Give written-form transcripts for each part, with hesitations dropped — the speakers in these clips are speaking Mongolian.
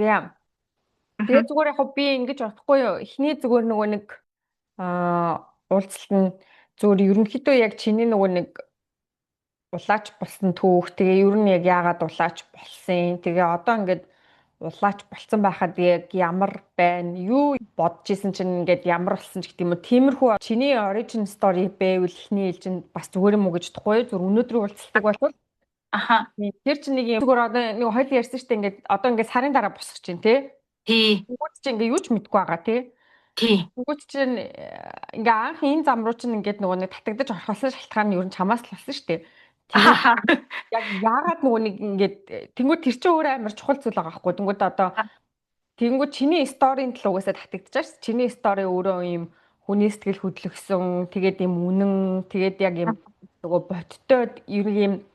Тийм. Тэгээ Аа. зүгээр яг би ингэж бодохгүй юу. Эхний зүгээр нөгөө нэг уулзалт нь зүгээр ерөнхийдөө яг чиний нөгөө нэг улаач болсон түүх. Тэгээ ер нь яг яагаад улаач болсон. Тэгээ одоо ингээд улаач болсон байхад яг ямар байна? Юу бодож исэн чинь ингээд ямар болсон ч гэдэг юм уу. Тиймэрхүү чиний origin story байвал эхний ээлжинд бас зүгээр юм уу гэж бодохгүй юу. Зүгээр өнөөдрийн уулзалтыг бол Аха. тэр чинь нэг юм зүгээр одоо нэг хоёул ярьсан шүү дээ ингээд одоо ингээд сарын дараа босчих чинь тий. Тий. Тэгвэл чи ингээд юу ч мэдэхгүй байгаа тий. Тий. Тэгвэл чинь ингээ анх энэ зам руу чинь ингээд нөгөө нэг татагдаж орхолсон шалтгаан нь ер нь чамаас л болсон шүү дээ. Тэгээд Аха. яг яагаад нөгөө нэг ингээд тэнгууд тэр чинь өөр амар чухал зүйл байгаа байхгүй. Тэнгууд одоо тэнгууд чиний сторийн төлөө угаасаа татагдчихаш. Чиний стори өөрөө юм хүний сэтгэл хөдлөсөн. Тэгээд юм үнэн. Тэгээд яг юм нөгөө бодтой юм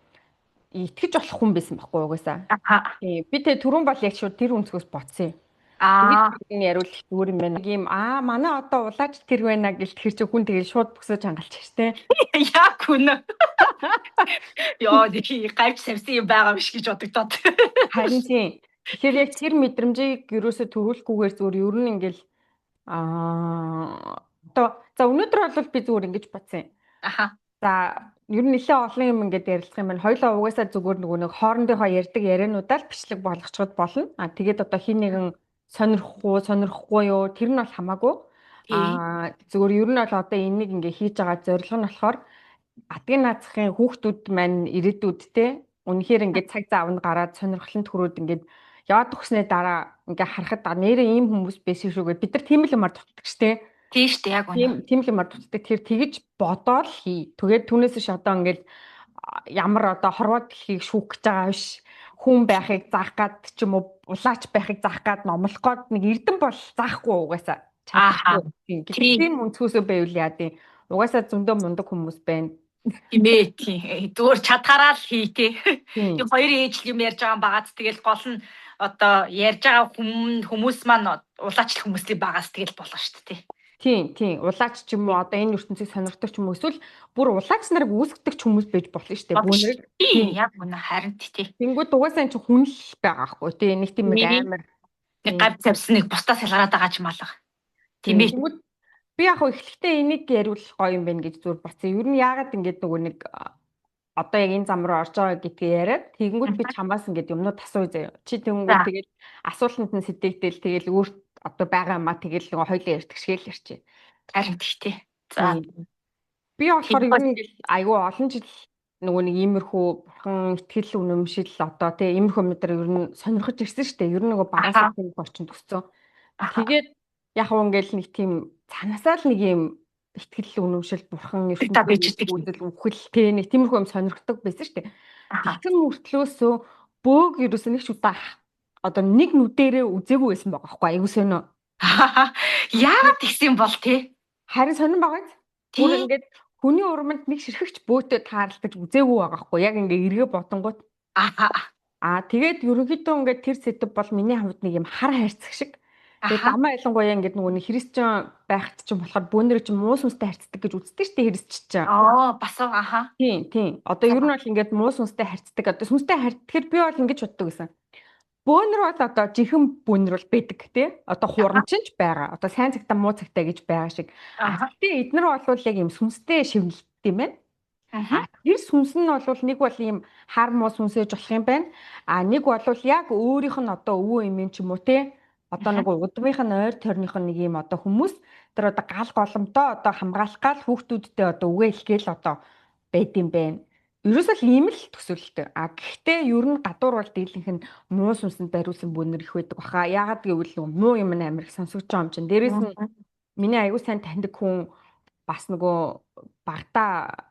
итгэж болох хүн байсан байхгүй угаасаа. Аха. Би тэгээ түрүүн бол яг шууд тэр өнцгөөс бодсон юм. Аа. Тэгээд энэ яриулах зүгээр юм байна. Ийм манай одоо улаач тэр байна гэл тэр чи хүн тэгэл шууд бөсөж хангалчих штэ. Яг үнэ. Яа, нэг гайвч савсан юм байгаа биш гэж бодогдоод. Харин тийм. Тэгэхээр яг тэр мэдрэмжийг юусоо төрүүлэхгүйгээр зүгээр ер нь ингээл одоо за өнөөдөр бол би зүгээр ингэж бодсон юм. Аха. За ер нь нэлээд олон юм ингээд ярилцах юм байна. Хоёлоо угаасаа зүгээр нөгөө нэг хоорондынхоо ярьдаг яриануудаа л бичлэг болгочиход болно. Тэгээд одоо хин нэгэн сонирхгүй юу тэр нь бол хамаагүй. Зүгээр ер нь бол одоо энийг ингээ хийж байгаа зорилго нь болохоор адгийн наацхийн хүүхдүүд маань ирээдүйдтэй үнэхээр ингээд цаг зав нь гараад сонирхлын төрөөд ингээд яваад өгснээ дараа ингээ харахад нэрээ ийм хүмүүс байсан шүү гэд бид нар тийм л юмар дутдаг штэ. Тийм штэ яг үнэ. Тийм л юмар дутдаг. Тэр тэгэж бодоол хий. Тэгээд түүнээс ш одоо ингээд ямар одоо хорвоо дэлхийг шүүх гэж байгаа биш. Хүн байхыг заах гад ч юм уу улаач байхыг заах гад номлох гад нэг эрдэн бол заахгүй угаасаа. Ааха. Тийм өнцгөөсөө байвал яа тийм. Угаасаа зөндөө мундаг хүмүүс байна. Тийм ээ тийм. Зүгээр чадхаараа л хий тий. Тийм хоёр ээж юм ярьж байгаа багаас тэгэл гол нь одоо ярьж байгаа хүмүүс маань улаачлах хүмүүсийн багаас тэгэл болно шүү дээ тий. Тийм. Улаач ч юм уу одоо энэ ертөнцийг сонирхдаг ч юм уу эсвэл бүр улаач нарыг үүсгдэг ч хүмүүс байж болно шүү дээ. Бүүнэрэг. Тийм яг үнэ харин тий. Тэнгүүд угаасаа энэ чинь хүн л байгаа хгүй тий. Нэг тийм амар нэг гав завсан нэг бусдаас ялгараад байгаа ч малга. Тийм ээ. Би яг эхлэхдээ энийг яриулах гоё юм байна гэж зүгээр бацсан. Ер нь яагаад ингэж нөгөө нэг одоо яг энэ зам руу орж байгаа гэдгийг яриад тэгэнгүүт би чамаас ингэж юмнууд асууя заяа. Чи тэгэнгүүт тэгэл асуултанд нь сэтгэл тэгэл өөрт одоо байгаа юмаа тэгэл нөгөө хоёлоо ярьдаг шиг л ярьчих. Харин тий. За. Би болохоор ер нь ингэж айгүй олон жил нөгөө нэг иймэрхүү бурхан итгэл үнэмшил одоо тий иймэрхүү юмнуудаар ер нь сонирхож ирсэн шүү дээ. Ер нь нөгөө багасаа тийм орчинд өссөн. Тэгээд яг ингээл нэг тийм цаанасаа л нэг юм итгэл үнэмшил бурхан ертөнцийн үйлдэл үхэл тий нэг тиймэрхүү юм сонирхдаг байсан шүү дээ. Тэгсэн мөртлөөсөө бөөг ерөөсөө нэг ч удаа одоо нэг нүдэрээ үзээгүй байсан байгаа байхгүй аюу сөнөө. Яагаад тэгсэн бол тий? Харин сонирн байгаа. Бүр ингээд хүний урманд нэг ширхэгч бөөтөд тааралдаж үзээгүй байгаа байхгүй яг ингээ эргээ бодонгууд. Тэгээд ерөнхийдөө ингээд тэр сэдв бол миний хувьд нэг юм хар хайрцаг шиг. Тэгээд дамаа ялангуяа ингээд нөгөө нэг христчэн байхад ч юм болохоор бөөнөр ч муус сүнстэй харьцдаг гэж үздэг шүү дээ христч чинь. Бас аха. Тийм. Одоо ер нь бол ингээд муус сүнстэй харьцдаг. Одоо сүнстэй харьцтэгэхээр би бол ингэж боддог гэсэн. Бөөнөр бол одоо жинхэнэ бөөнөр бол байдаг тий. Одоо хурамчинч байгаа. Одоо сайн цагтаа муу цагтаа гэж байгаа шиг. Гэхдээ эднэр бол яг юм сүнстэй шивнэлт юм байна. Тэр сүнс нь бол нэг бол ийм хар муу сүнсэж болох юм байна. Нэг бол яг өөрийнх нь одоо өвөө эмээ ч юм уу тий. Одоо нэг удмынх нь ойр тойрных нь нэг юм одоо хүмүүс тэр одоо гал голомтоо одоо хамгаалах гал хүүхдүүдтэй одоо үгээ хэлгээл одоо байд юм байна. Ерөөсөө л ийм л төсөөлөлтэй. Гэхдээ ер нь гадуур бол дийлэнх нь муу сүнсэнд бариулсан бөөнөр их байдаг баха. Яагаад гэвэл муу юм амар их сонсогдож байгаа юм чинь. Дээрээс нь миний аягүй сайн таньдаг хүн бас нөгөө багтаа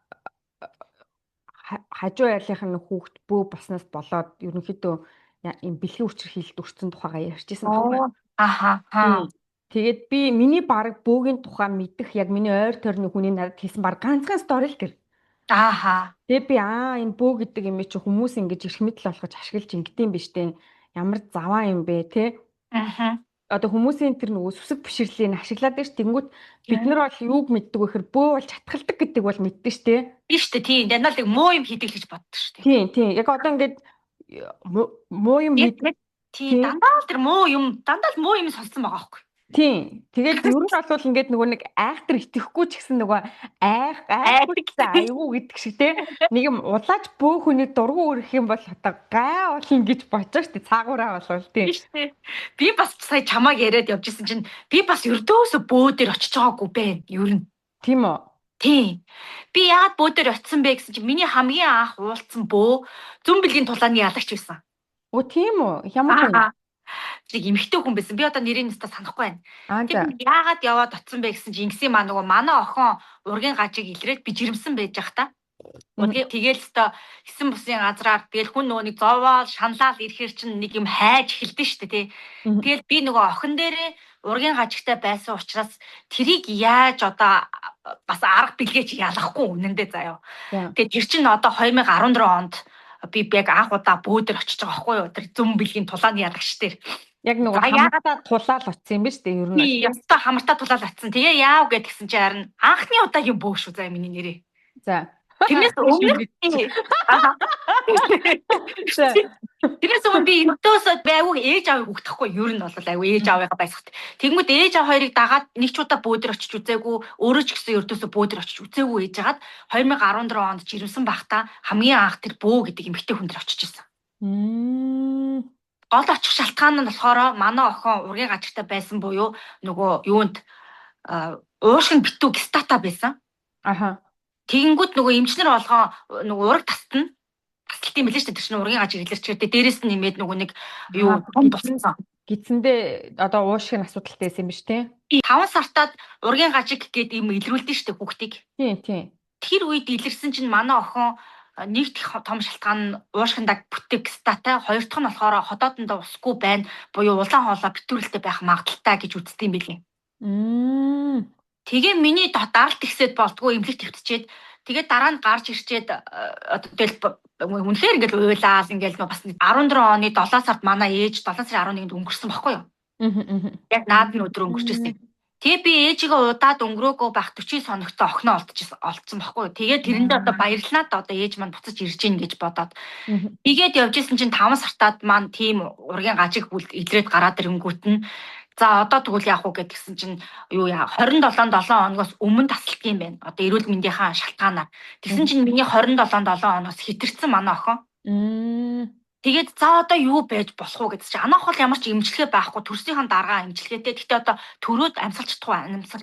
хажуу айлынхын хүүхд бөө болсноос болоод ерөнхийдөө юм бэлгийн хүчирхийлэлд өрцөн тухайгаа ярьжсэн байна. Тэгээд би миний баг бөөгийн тухай мэдэх яг миний ойр тойрны хүний надад хэлсэн баг ганцхан стори л гэр. Тэгээд би энэ бөө гэдэг юм чи хүмүүс ингэж эрх мэдэл болгож ашиглаж ингэдэм биш дээ. Ямар заваа юм бэ те. Одоо хүмүүсийн тэр нөгөө сүсэг бишрлийг ашиглаад ш тэнгүүт бид нар бол юуг мэддэг вэ гэхээр бөө бол чатгалдаг гэдэг бол мэддэг ш те. Биш үү тийм. Янал яг муу юм хийдэг л гэж боддог ш. Тийм. Яг одоо ингэж муу юм хийдэг. тий дандаа л тэр муу юм сонссон байгаа байхгүй. Тийм. Тэгээд ер нь бол ингээд нөгөө нэг айхтар итгэхгүй ч гэсэн нөгөө айгүй гэдэг шиг те нэг юм улааж бөөх хүний дургу өрөх юм бол одоо гай болно гэж бодож штэ цаагаараа болвол тийм. Би бас сая чамааг яриад явжсэн чинь би бас ердөөсө бөөдөр очиж байгаагүй байна. Ер нь. Тийм үү? Тийм. Би яагаад бөөдөр очисон бэ гэсэн чинь миний хамгийн анх уулзсан бөө Зүүнбэлгийн тулааны ялагч байсан. Оо тийм үү? Ямар хүн? Нэг эмэгтэй хүн байсан. Би одоо нэрийг нэстэ санахгүй байна. Тийм яагаад яваад оцсон бэ гэсэн чинь ингэсэн маа нөгөө манай охин ургийн гажиг илрээд би жирэмсэн байж ах та. Тэгээл өстө хэсэн бусын газраар тэгэл хүн нөгөө нэг зовоол шаналал ирэхэр чинь нэг юм хайж эхэлдэж штэ тий. Тэгэл би нөгөө охин дээрээ ургийн гажигтай байсан учраас тэрийг яаж одоо бас арга бэлгээж ялахгүй үнэндээ заяа. Тэгээд тэр чинь одоо 2014 онд би яг анх удаа бөөдөр очиж байгаа байхгүй юу? Тэр Зүүнбэлгийн тулааны ялагч дээр. Яг нөгөө хамартаа тулаал утсан юм ба штэ ер нь. Ястаа хамартаа тулаал утсан. Тэгээ яав гэдгсэн чи харин анхны удаагийн бөө шүү заа миний нэрээ. За. Тэрнээс өмнө Тэрнээс өмнө би өдөөсөө айгүй ээж аавыг үгдэхгүй ер нь бол айгүй ээж аавыгаа байсахт. Тэгмүүд ээж аав хоёрыг дагаад нэг ч удаа бөөдөр очиж үзээгүй, өөрөө ч гэсэн өдөөсөө бөөдөр очиж үзээгүй ээжгаад 2014 онд жирэмсэн багтаа хамгийн анх тэр бөө гэдэг эмэгтэй хүн дээр очиж ирсэн. Гол очих шалтгаан нь болохоор манай охин ургийн гажигтай байсан буюу нөгөө юунд уушгин битүү гестата байсан. Аха. Тэгэнгүүт нөгөө эмчнэр болгоо нөгөө ураг тасалт юм билээ шүү дээ. Тэр чинь ургийн гажиг илэрчгээдээ дээрээс нь нэмээд нөгөө нэг юу туссан. Гидсэндээ одоо уушгин асуудалтай байсан юм биш тий? 5 сартаад ургийн гажиг гээд юм илрүүлдэ шүү дээ хүүхдийг. Тийм. Тэр үед илэрсэн чинь манай охин нэг том шалтгаан нь уушгиндаа бүтээг статай, хоёр дахь нь болохоор ходоодондоо усгүй байна. Буюу улаан хоолой битүүрэлтэй байх магадaltaй гэж үздэг юм билээ. Тэгээ миний даралт ихсэд болдгоо эмнэлэгт твтчихэд тэгээд дараа нь гарч ирчээд одоо тэгэл үнэхээр ингээл уйлаад ингээл бас 14 оны 7 сард манай ээж 7 сарын 11-нд өнгөрсөн байхгүй юу? Яг наад нь өдөр өнгөрчээсэн. Тэгээ би ээжигээ удаад өнгөрөөгөө байх 40 соногтой охиноо олдсон байхгүй юу? Тэгээд тэрэндээ одоо баярлалаа да одоо ээж маань буцаж ирж гин гэж бодоод. Тэгээд явжсэн чинь 5 сартаад маань тийм ургийн гажиг бүл илрээд гараад ирэнгүүт нь за одоо тэгвэл яах вэ гэдгсэн чинь юу яа 27 хоногоос өмнө тасалт юм байна. Одоо эрүүл мэндийнхаа шалтгаанаар. Тэгсэн чинь миний 27 хоногоос хитэрсэн манай охин. Тэгээд за одоо юу байж болох вэ гэдсэн чинь анаах бол ямар ч эмчилгээ байхгүй төрсийнхаа даргаа эмчилгээтэй. Гэхдээ одоо төрөөд амьсгалж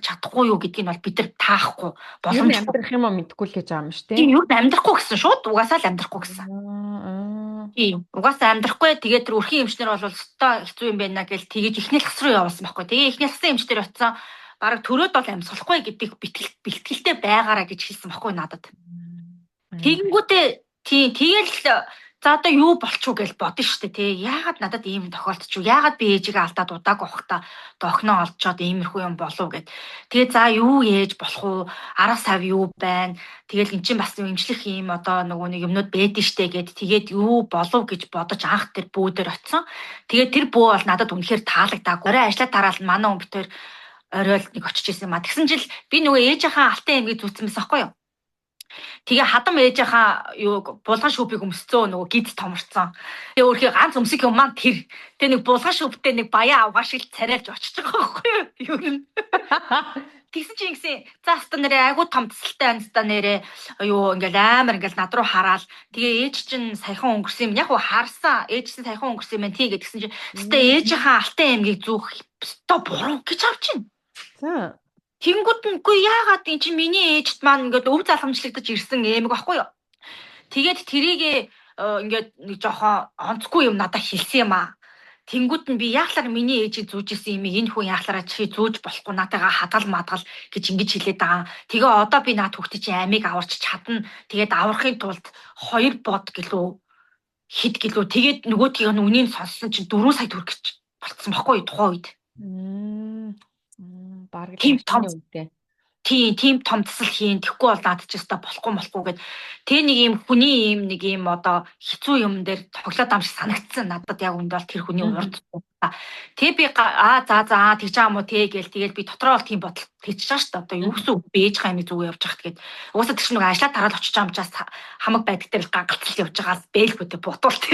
чадахгүй юу гэдгийг нь бол бид нар таахгүй боломжтой. Амьдрах юм уу мэдэхгүй л гэж байгаа юм шүү дээ. Тийм юу амьдрахгүй гэсэн шууд угаасаа л амьдрахгүй гэсэн. Тийм угаасаа амьдрахгүй тэгээд тэр өрхийн эмчнэр бол өстой хэцүү юм байна гэж тэгэж ихний лагс руу явуулсан байхгүй. Тэгээ ихний лагсын эмчтэр очсон бараг төрөөд бол амьсгалахгүй гэдгийг бэлтгэлтэй байгаараа гэж хэлсэн байхгүй надад. Тэгэнгүүтээ тийм тэгэл за одоо юу болчих уу гэж бодно шүү дээ тий. Яагаад надад ийм тохиолдчих вэ? Яагаад би ээжигээ алдаад удаагүй ухта дохноо олцоод иймэрхүү юм болов гэд. Тэгээ за юу ээж болох уу? Арга сав юу байна? Тэгэл эн чинь бас имжлэх юм одоо нөгөө нэг юмнууд байдэн штэ гэд тэгээд юу болов гэж бодож анх тэр бөөдөр очсон. Тэгээд тэр бөө бол надад үнэхээр таалагдаагүй. Орой ажиллаа тараал манай хүн битээр орой л нэг очиж исэн юм а. Тэгсэн жил би нөгөө ээжийнхаа алтан эмгийг зүтсэн байсан байхгүй юу? Тэгээ хадам ээжийнхаа юу булган шүүпийг өмсцөө нөгөө гид томорцсон. Тэгээ өөрхий ганц өмсөх юм маань тэр. Тэгээ нэг булган шүүптэй нэг баяа авгаа шиг царайлж очиж байгаа байхгүй юу? Юу юм. Тэгсэн чинь ингэсэн за хаста нэрээ айгуу том тасалтай анста нэрээ юу ингээл амар ингээл над руу хараад тэгээ ээж чинь саяхан өнгөрсөн юм. Яг уу харсан ээж чинь саяхан өнгөрсөн юм тий гэдгсэн чинь хаста ээжийнхаа алтан эмгийг зүүх өстой буруу гэж авчин. За Тэнгүүд нь үгүй яагаад эн чинь миний ээжт маань ингээд өв залгамжлагдаж ирсэн эмэг байхгүй юу. Тэгээд тэрийгээ ингээд нэг жоохон онцгүй юм надад хэлсэн юм аа. Тэнгүүд нь би яахлаар миний ээжийг зүүж исэн юм энэ хүн яахлаараа чи зүүж болохгүй надайгаа хадгал мадгал гэж ингэж хэлээд байгаа. Тэгээ одоо би наад хүүхдээ чи амийг аварч чадна. Тэгээд аврахын тулд 2 бод гэлөө хэд гэлөө тэгээд нөгөөдгийг нь үнийг сонссон чинь 4 сая төгрөг гэж болцсон байхгүй юу тухайн үед. Бараг тийм том үнэтэй. Тийм том тасал хийн тэгэхгүй бол наад ч өстой болохгүй гэд тэ нэг юм хүний юм нэг юм одоо хэцүү юм дээр тоглоод ам шиг санагдсан надад яг үнд бол тэр хүний урд. Тэг би за тэгж байгаа юм уу те гээл тэгэл би дотроо бол тийм бодол тэгж байгаа шүү дээ. Одоо юу гэсэн үг бээж хаа юм зүг явж хахт гээд угаасаа тэр чинь нэг ажиллаа тараал очиж байгаа юм чаас хамаг байдаг дээр гангалцал явж байгаас бэлгүүтэй ботвол те.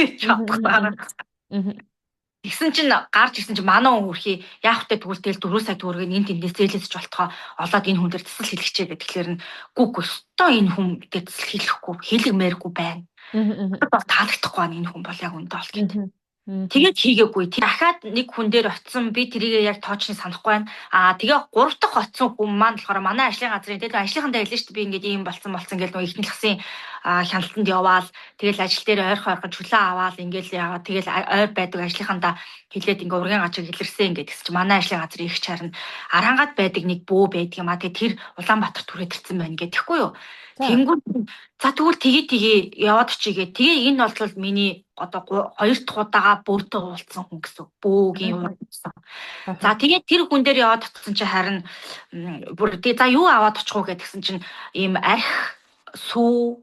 Тэгсэн чинь гарч ирсэн чинь манай хүн хөрхий яах вэ тэгвэл тэгэл 4 сая төгрөгийг энэ тэндээс зээлээсч болтохоо олоод энэ хүн дээр засал хэлчихээ гэх тэгэхээр нь гүг өстой энэ хүн дээр засал хэлэхгүй хэлэгмээргүй байна. Бол таалагдахгүй байна энэ хүн бол яг үндэ бол гэдэг. Тэгээд хийгээгүй. Дахиад нэг хүн дээр очисон би тэрийг яг тоочны санахгүй байна. Тэгээ 3 дахь очисон хүн маань болохоор манай ажлын газрын тэгээд ажлынхандаа хэлсэн шүү дээ би ингээд ийм болцсон гэж нөө ихний лхсын хяналтанд яваал тэгэл ажил дээр ойрхон чөлөө аваал ингээд яагаад тэгэл ойр байдаг ажлынхандаа хэлээд ингээд ургийн гажиг илэрсэн ингээд гэсэн чинь манай ажлын газрын их чарна арангаад байдаг нэг бөө байдаг юм тэгээд тэр Улаанбаатар түрээд ирсэн байна гэх тэгэхгүй юу. Тэнгүүд за тэгвэл тгий яваад очигээ. Тэгээ энэ бол миний одоо 2 дахь удаага бөөдөө уулзсан хүн гэсэн. Бөөгийн уулзсан. За тэгээ тэр хүн дээр яваад очсон чи харин бүр тэгээ за юу аваад очих уу гэдгсэн чинь ийм арх сүү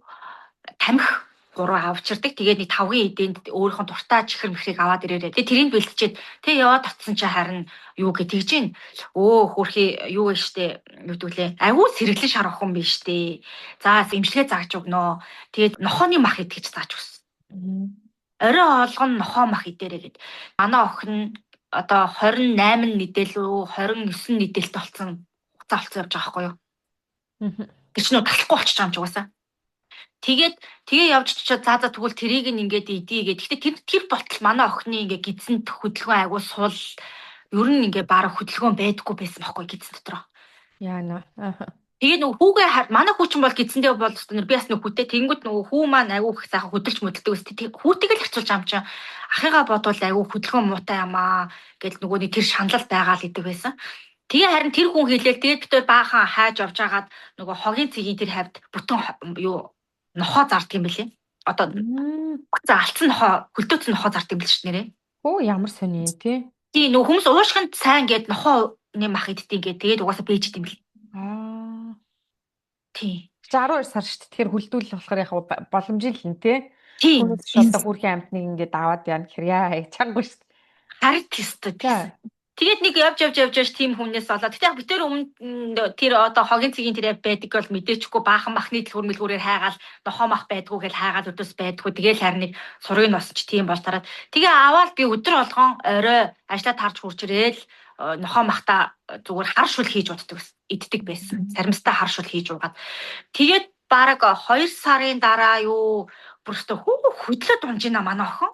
тамхи 3 авчирдаг. Тэгээд нэг 5-ын эдээнд өөрийнхөө дуртай чихэр мэхрийг аваад ирээрээ. Тэгээд тэрийг бэлтчихэд тэг яваад очсон чи харин юу гэж тэгж гин. Хөрхи юу вэ штэ юу гэвэл агуу сэргэлэн шар охин биш штэ. За имчилгээ зааж өгнө. Тэгээд нохооны мах идэж зааж өгсөн. Орой олгон нохоо мах идээрэй гэд. Манай охин одоо 28 нэдэл үү 29 нэдэлт болсон. Хугацаа болсон явж байгаа байхгүй юу? Тэр чинь таслахгүй болчих юм ч угаасаа. Тэгээ явж чичээ за тэгвэл тэрийг ингээд идий гэ. Гэхдээ тэр болтол манай охины ингээд гидсэнд хөдөлгөөн агуу сул ер нь ингээд баг хөдөлгөөн байдаггүй байсан байхгүй гидсэн дотроо. Яана. Тэгээ нөгөө хүүгээ манай хүүчин бол гидсэндээ бол би бас нөгөө хүүтэй тэнгууд нөгөө хүү маань агуу их сайхан хөдөлж мөдөлдөг ус. Хүүтэйг л харьцуулж ам чинь ахыгаа бодвол агуу хөдөлгөөн муутай юмаа гэл нөгөө нэг тэр шанал байгаа л идэг байсан. Тэгээ харин тэр хүн хэлээл тэгээд битээр баахан хайж авч агаад нөгөө хогийн цэгийн тэр хавьд бүтэн юу нохоо зардаг юм бэлээ. Одоо за алдсан нохоо хөлдөөцсөн нохоо зардаг юм бэл шүү нэрээ. Оо ямар сони тий. Тий нөгөө хүмүүс уушханд сайн гээд нохооны мах иддэг гээд тэгээд угаасаа бэж идэм бэл. Тий. 12 сар шүү дээ. Тэгэхээр хөлдүүл болохоор яг боломжийн л нь тий. Хүмүүс шууд хүүрхийн амтныг ингээд аваад яана гэхээр яа чанга шүү дээ. Харин тест тий. Тэгээд нэг явж тийм хүнээс болоо. Тэгтээ битээр өмнө тэр одоо хогийн цэгийн тэр байдаг бол мэдээчгүй баахан махны дэлгүүрээр хайгаал нохоо мах байдгүй гэж хайгаал өдөөс байдгүй. Тэгээл харин нэг сурыг носч тийм бол тараад. Тэгээ аваад би өдөр болгон орой ажлаа тарж хурж ирээл нохоо махта зүгээр хар шүл хийж уддаг иддэг байсан. Саримстай хар шүл хийж уугаад. Тэгээд бараг 2 сарын дараа юу бүрстэ хөдлөд унжина манай охин.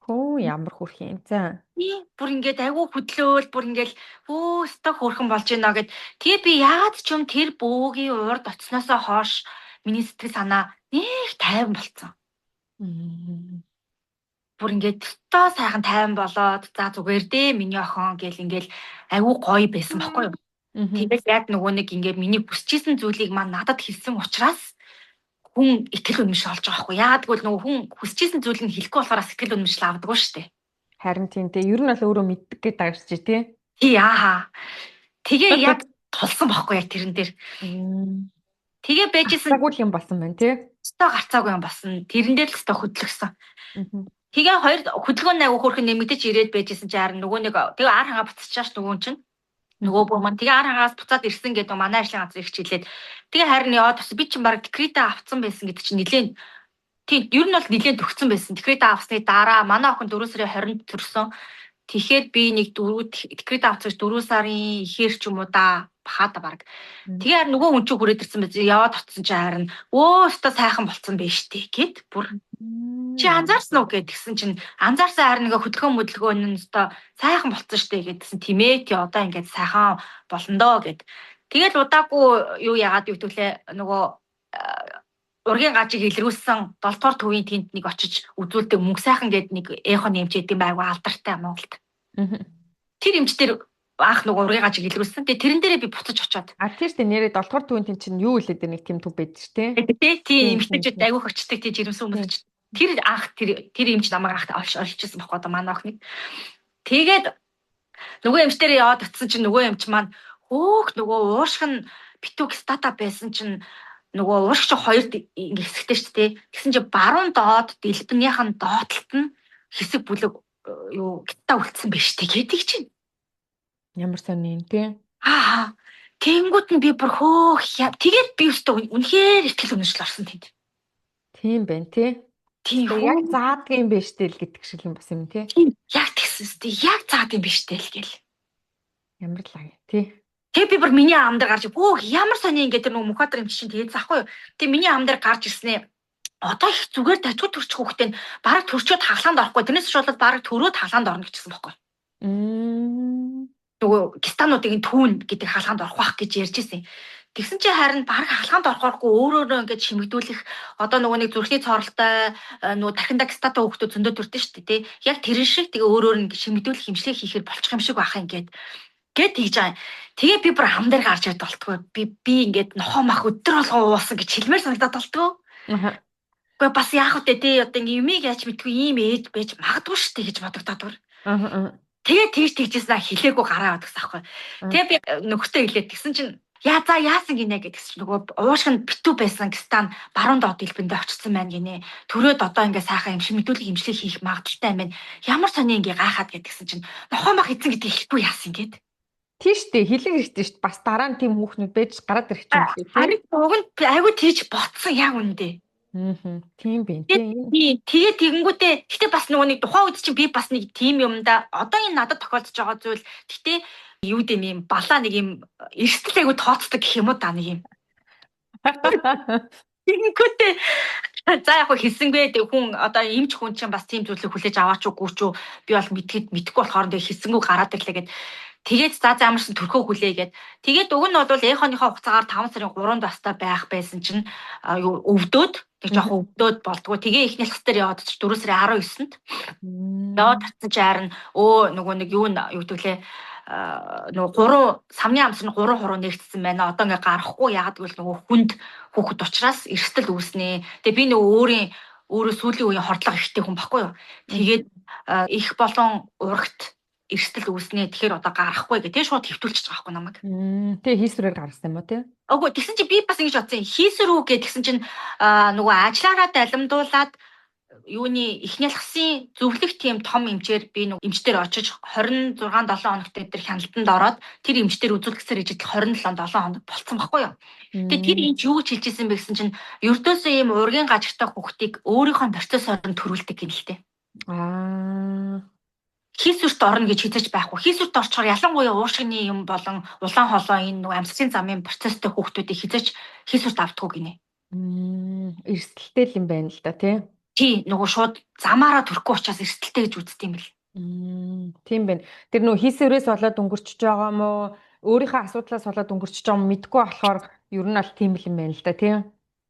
Хөө ямар хүрх юм за. Бүр ингээд айгүй хөдлөөл бүр ингээд өстө хөрхөн болж байна гэд. Тэгээ би яагаад ч юм тэр бөөгийн урд оцсноосоо хойш миний сэтгэл санаа нэг тайван болцсон. Бүр ингээд өстө сайхан тайван болоод за зүгээр дээ миний охин гэл ингээд айгүй гоё байсан байхгүй юу. Тэгээд яг нөгөө нэг ингээд миний хүсчихсэн зүйлийг маань надад хэлсэн учраас хүн итгэл үнэмшил олж байгаа хгүй. Яагаад гэвэл нөгөө хүн хүсчихсэн зүйл нь хэлэхгүй болохоор сэтгэл үнэмшил авдаггүй шүү дээ. Харин тийм дээ. Ер нь бол өөрөө мэддэг гэж дагч чи тий. Тий ааха. Тэгээ яг тулсан байхгүй яг тэрэн дээр. Тэгээ байжсэн гүйл юм болсон байна тий. Өстой гарцаагүй юм болсон. Тэрэн дээр л өстой хөдлөгсөн. Тэгээ хоёр хөдөлгөөн аягүй хөрхөн нэмэгдэж ирээд байжсэн чи харин нөгөө нэг тэгээ ар хангаа буцчихааш нөгөө чинь нөгөө бүр маань тэгээ ар хангаас буцаад ирсэн гэдэг манай ажлын газар их хилээд тэгээ харин яваад бас би чинь баг декрета авцсан байсан гэдэг чинь нилээн тийм ер нь бол нилээн төгссөн байсан. Декрета авсны дараа манай охин 4 сарын 20-нд төрсөн. Тэгэхээр би нэг декрета авцсан 4 сарын ихээр ч юм уу да бахаада баг. Тэгээ харин нөгөө хүн чинь хүрээд ирсэн байж яваад очсон чи харин өөстө сайхан болцсон байж тээ гэд бүр чи анзаарсан уу гэдгсэн чинь анзаарсан харин ингээ хөдөлгөөн нь өстой сайхан болцсон штэ гэдгсэн тийм ээ тий одоо ингээд сайхан болно доо гэд. Тэгэл удаагүй юу яагаад юу гэвэл нөгөө ургийн гажиг илрүүлсэн 7 дугаар төвийн тэнд нэг очиж үзүүлдэг мөнгө сайхан гэд нэг эхо нэмчээд юм байгуу алдартай Монголд. Тэр эмчтэр анх нөгөө ургийн гажиг илрүүлсэн. Тэгээ тэрэн дээрээ би буцаж очиод. Тийм шүү дээ нэрээ 7 дугаар төвийн тэнд чинь юу хэлээд нэг тийм төв байдаг шүү дээ. Тийм эмчтэйчүүд айгүйх очдаг тийм жирэмсэн хүмүүс. Тэр анх тэр эмч намайг анх олчихсан байхгүй одоо манай охиныг. Тэгээд нөгөө эмчтэр яваад очисон чинь нөгөө эмч маань хөөх нөгөө уушг нь битүүг стата байсан чинь нөгөө уушг чинь хоёр хэсэгтэй шүү дээ. Тэгсэн чинь баруун доод дэлбэнийх нь доотлолт нь хэсэг бүлэг юу гитта үлдсэн байж тээ гэдэг чинь. Ямар сони юм те. Тэнгүүд нь би бүр хөөх тэгээд би өстө үнэхээр ихтгэл үнэмшил орсон тэнд. Тийм байна те. Тийм яг заадаг юм биш тэл гэдэг шиг юм бас юм те. Яг тэгсэн өстө яг цаад юм биш тэл гэл. Ямар л аа тий. Тэгээ би бүр миний ам дээр гарч ямар сони ингээд тэр нөгөө мухатар юм чинь тэгээд заахгүй юу. Тэгээ миний ам дээр гарч ирснээ одоо их зүгээр дажгүй төрчих хүүхдээ бараг төрчөөд хаглаанд орохгүй. Тэрнээс ч болоод бараг төрөөд хаглаанд орно гэжсэн байхгүй. Нөгөө гистануудын түүн гэдэг хаалганд орох байх гэж ярьж ирсэн. Тэгсэн чи харин бараг хаалганд орохооргүй өөрөөрөө ингэж шимэгдүүлэх одоо нөгөө нэг зүрхний цоролтой нөгөө тархинда гистатай хүүхдүүд зөндөө төрдөн шүү дээ тий. Яг тэр шиг тэгээ өөрөөр нь шимэгдүүлэх хэмжлэг хийхээр болчих юм шиг байх ингээд тэгж байгаа. Тэгээ би бүр хам дээр гарч ирд болтгоо. Би ингээд нохоо мах өдөр болгоо уусан гэж хэлмээр санагдаад болтгоо. Гэхдээ бас яах вэ тий одоо юмыг яаж мэдгүй ийм ээж байж магадгүй шүү дээ гэж бодогдоод бүр. Тэгээ тэгжсэн хэлээгүй гараа авдаг байхгүй. Тэгээ би нөхөртөө хэлээд тэгсэн чинь яасан гинэ гэдгс нөгөө уушгинд битүү байсан гистан баруун доод хэлбэндээ очсон байна гинэ. Төрөөд одоо ингээ сайхан мэдүүлэг имжлэг хийх магадaltaй юм байна. Ямар сони ингээ гайхаад гэдгсэн чинь нохоо мах эзэн гэдэг хэлэхгүй яасан гээд. Тийштэй хэлэг хэрэгтэй шүү дээ. Бас дараа нь тийм хүүхнүүд байж гараад ирэх юм шиг. Харин уг нь айгүй тийж ботсон яг үндэ. Тийм бэ. Тэгээ тэгэнгүүтээ гэтээ бас нөгөө нэг тухайн үед чинь би бас нэг тийм юмда одоо энэ надад тохиолдож байгаа зүйл гэтээ юу гэм юм балаа нэг юм эрсдэл айгүй тооцдог гэх юм уу да нэг юм. Тэгэнгүүтээ за яг хэлсэнгүй хүн одоо эмч хүн чинь бас тийм зүйлийг хүлээж аваач үгүй ч би бол мэдхгүй болохоор тэгээ хэлсэнгүй гараад ирлээ гэд. Тэгээд за амарсан төрхөө хүлээгээд тэгээд уг нь бол эхонийхоо хугацаагаар 5 сарын 3 дастай байх байсан чинь өвдөөд тэг жоох өвдөөд болдгоо. Тэгээ ихний хас дээр яваад 4 сарын 19-нд яваад татсан чи харин нөгөө нэг юу гэдгэлээ нөгөө самны амс нь 3 хуруу нэгтсэн байна. Одоо ингээ гарахгүй яагаад гэвэл нөгөө хүнд хүүхэд учраас эрсдэл үүснэ. Тэгээ би нөгөө өөрөө сүүлийн үеийн хордлого ихтэй хүн баггүй юу. Тэгээд их болон урагт эрсдэл үүснэ. Тэгэхээр одоо гарахгүй гэх. Тэгээ шууд хэвтүүлчих байгаа байхгүй намайг. Тэгээ хийсвэрээр гаргасан юм уу тий? Үгүй тэгсэн чи би бас ингэж бодсон. Хийсвэрүү гэх тэгсэн чин нөгөө ажиллаараа далимдуулаад юуны ихнялхсын зөвлөх тийм том эмчээр би нөгөө эмчтэр очиж 26-7 хоногт тэр хяналтанд ороод тэр эмчтэр үзүүлгэсээр ижил 27-7 хоног болцсон байхгүй юу. Тэгээ тэр эмч юу гэж хэлж ирсэн бэ гэсэн чин ердөөсөө ийм ургийн гажигтай хүүхдийг өөрийнхөө процессороор нь төрүүлдэг гэнэ л дээ. Хийсвэрт орно гэж хизэж байхгүй. Хийсвэрт орчхоор ялангуяа уушгины юм болон улаан холоо энэ нөгөө амьсгалын замын процесстэй хүүхдүүдийг хизэж хийсвэрт автгүй гинэ. Эрсдэлтэй юм байна л да тий. Тий нөгөө шууд замаараа төрөхгүй учраас эрсдэлтэй гэж үздэг юм бэл. Тийм байна. Тэр нөгөө хийсвэрээс болоод өнгөрчөж байгаа мó өөрийнхөө асуудлаас болоод өнгөрчөж байгаа мó мэдгүй болохоор ер нь аль тийм юм байна л да тий.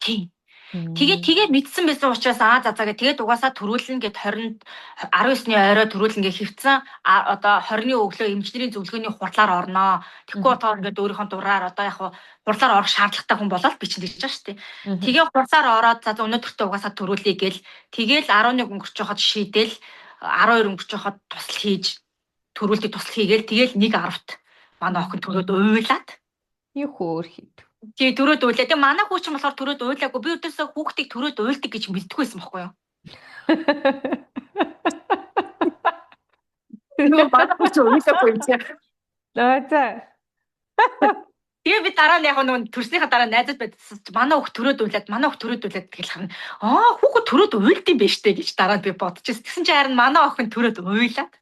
Тий. Тэгээд мэдсэн байсан учраас за гэх тэгээд угаасаа төрүүлнэ гэд 19-ны орой төрүүлнэ гэж хөвцөн одоо 20-ны өглөө эмчнэрийн зөвлөгөөний хурдлаар орноо. Тэгэхгүй болохоор ингээд өөрийнхөө дураар одоо яг хурдлаар орох шаардлагатай хүн болоод би чинь тэгж байгаа шүү дээ. Тэгээ хурдлаар ороод за өнөөдөртөө угаасаа төрүүлье гээл тэгээл 11 өнгөрч байхад шийдэл 12 өнгөрч байхад тусал хийж төрүүлдэг тусал хийгээл тэгээл 1:10-т манай охин төрөөд уйлаад юу хөөр хийд. Тэгээ төрөөд уйлаа. Тэгээ манай хүүч болохоор төрөөд уйлаагүй. Би өдөөсөө хүүхдийг төрөөд уйлдаг гэж мэддэггүй байсан байхгүй юу? Нөгөө манай хүүч уйлаагүй юм чи. За. Тэгээ би дараа нь яг нөгөө төрснийхаа дараа найзад байдсан. Манай хүүхд төрөөд уйлаад тэгэл харна. Хүүхд төрөөд уйлд юм байна штэ гэж дараа нь би бодчихсон. Тэгсэн чи харин манай охин төрөөд уйлаад.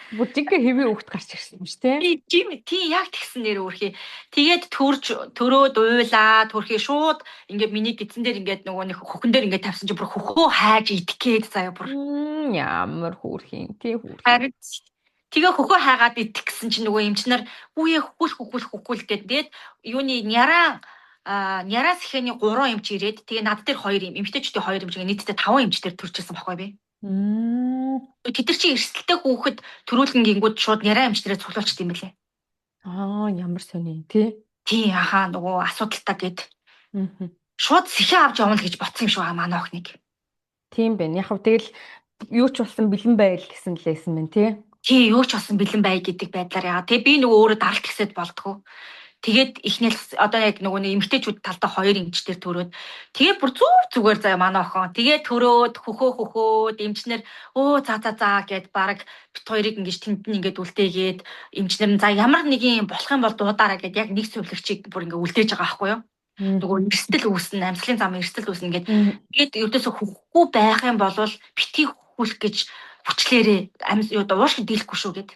Бүжиг хэвээ хүүхд гарч ирсэн юм шүү дээ. Тий яг тэгсэн нэр өөрхий. Тэгээд төрөөд уйлаа, төрхий шууд ингээд миний гидсэн дээр ингээд нөгөө нэг хөхөн дээр ингээд тавьсан чи бүр хөхөө хайж идгээд заяа бүр. Ямар хөөрхийн. Тий хөөрхийн. Тэгээ хөхөө хайгаад идэх гэсэн чи нөгөө эмчнэр хүүе хөхүүл гэдэг. Юуны няраас ихэний 3 эмч ирээд тэгээ над дээр 2 эмчтэйчдээ 2 эмч нийтдээ 5 эмчтэр төрчихсэн байхгүй би. Тэд нар чи эрсдэлтэй хүүхэд төрүүлгэн гингүүд шууд яраа амжтрээ цуглуулчт юм бэлээ. Ямар сони тий. Тий нөгөө асуудалтай гээд. Шууд сэхээ авч явна гэж ботсон юм шиг байгаа манай охиныг. Тийм байна. Яг тэгэл юу ч болсон бэлэн байл гэсэн лээсэн мэн тий. Тий юу ч болсон бэлэн бай гэдэг байдлаар яа. Тэгээ би нөгөө өөрөө даралт гэсэд болдгоо. Тэгээд ихнэл одоо яг нөгөө нэг эмгтээчүүд талдаа 2 эмчтэр төрөөд тэгээ бүр зүгээр заяа манай охин тэгээ төрөөд хөхөөд эмчнэр за гэд баг бит хоёрыг ингэж тентэн ингэж үлдээгээд эмчнэр нь за ямар нэгэн болох юм бол дуудаараа гэд яг нэг зөвлөгчийг бүр ингэ үлдээж байгаа байхгүй юу нөгөө эрсдэл үүснэ амьсгалын замын эрсдэл үүснэ гэд тэгээд ердөөсө хөхгүй байх юм бол битгий хөхүүлэх гэж хүчлээрээ уушиг дийлэхгүй шүү гэд.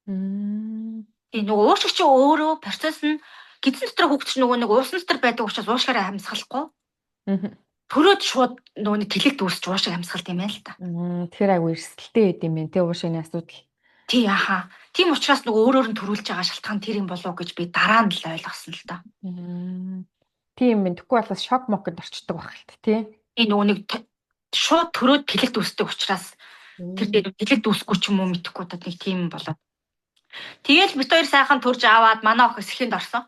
Тийм нөгөө уушиг чи өөрөө процесс нь гидсэн дотор хөгч нөгөө нэг уусан дотор байдаг учраас уушгаараа амьсгалахгүй. Төрөөд шууд нөгөө нэг тэлэг дүүсч уушиг амьсгалт юм байл та. Тэгэхээр айгу эрсдэлтэй байд юм байна тий уушигны асуудал. Тий яхаа. Тийм учраас нөгөө өөрөөр нь төрүүлж байгаа шалтгаан тэр юм болов уу гэж би дараа нь л ойлгосон л доо. Тийм байна. Тэгэхгүй бол бас шок мокод орчдөг байх л тий. Энэ нөгөө нэг шууд төрөөд тэлэг дүүсдэг учраас тэр дээр тэлэг дүүсгүй ч юм уу мэдэхгүй та нэг тийм болоод. Тэгэл бит хоёр сайхан төрж аваад манай охин сэхэнд орсон.